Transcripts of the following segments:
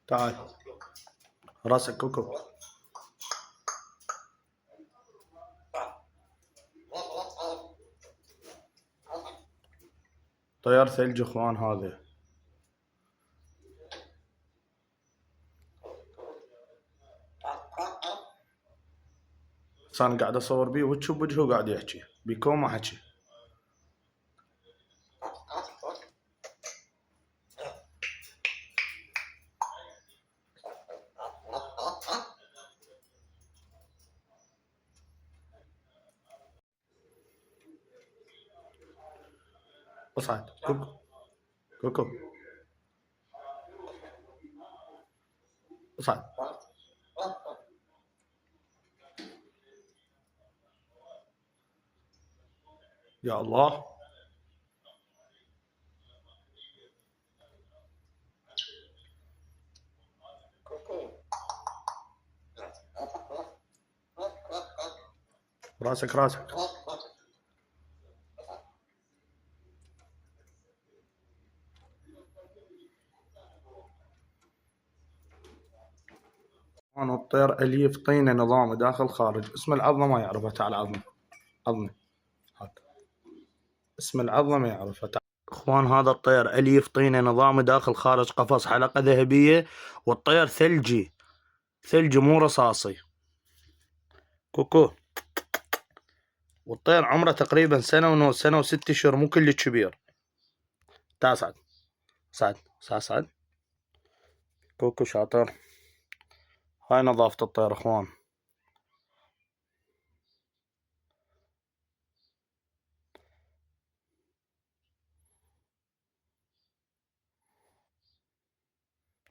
تعال. راسك كوكو. طيار ثلج اخوان هذا. بس انا قاعد اصور بيه وتشوف وجهه قاعد يحكي بيكون ما حكي. اصعد كوكو كوكو اصعد. يا الله. راسك راسك. انا الطير اليف طينه نظامه داخل خارج. اسم العظمه ما يعرفها. تعال عظمه. عظمه. هات. اسم العظمه ما يعرفها. تعال. اخوان هذا الطير اليف طينه نظامه داخل خارج قفص حلقه ذهبيه. والطير ثلجي. ثلجي مو رصاصي. كوكو. والطير عمره تقريبا سنه ونص سنه وست اشهر مو كل كبير. تعال صعد. صعد صعد صعد. كوكو شاطر. هاي نظافة الطير اخوان.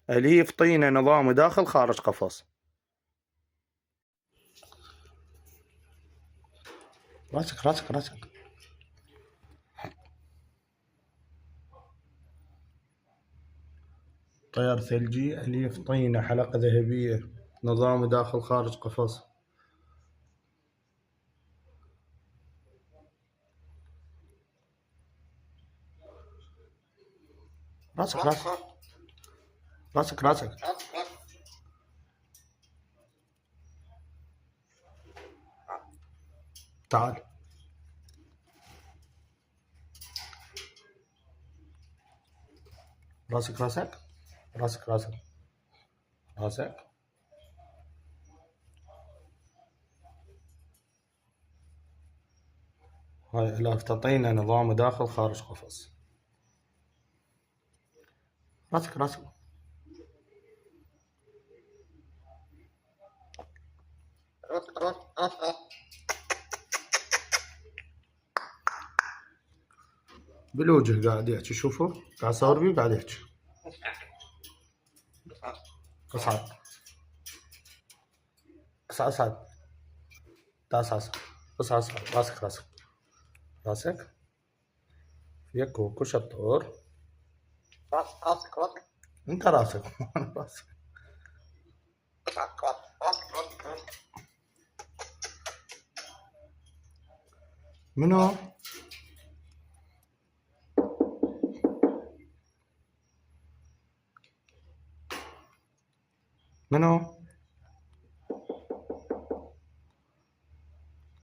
اليف طينه نظامي داخل خارج قفص. راسك راسك راسك. طير ثلجي اليف طينه حلقه ذهبيه نظامي داخل خارج قفص. راسك راسك. راسك راسك. تعال. راسك راسك. راسك راسك. راسك. هاي الاف طينه نظامي داخل خارج قفص. راسك راسك. بالوجه قاعد يحكي. شوفوا قاعد اصور بيه قاعد يحكي. اصعد. اصعد اصعد. تعال اصعد. اصعد اصعد. راسك راسك. راسك. يا كوكو شطور. راسك. انت راسك. راسك. منو؟ منو؟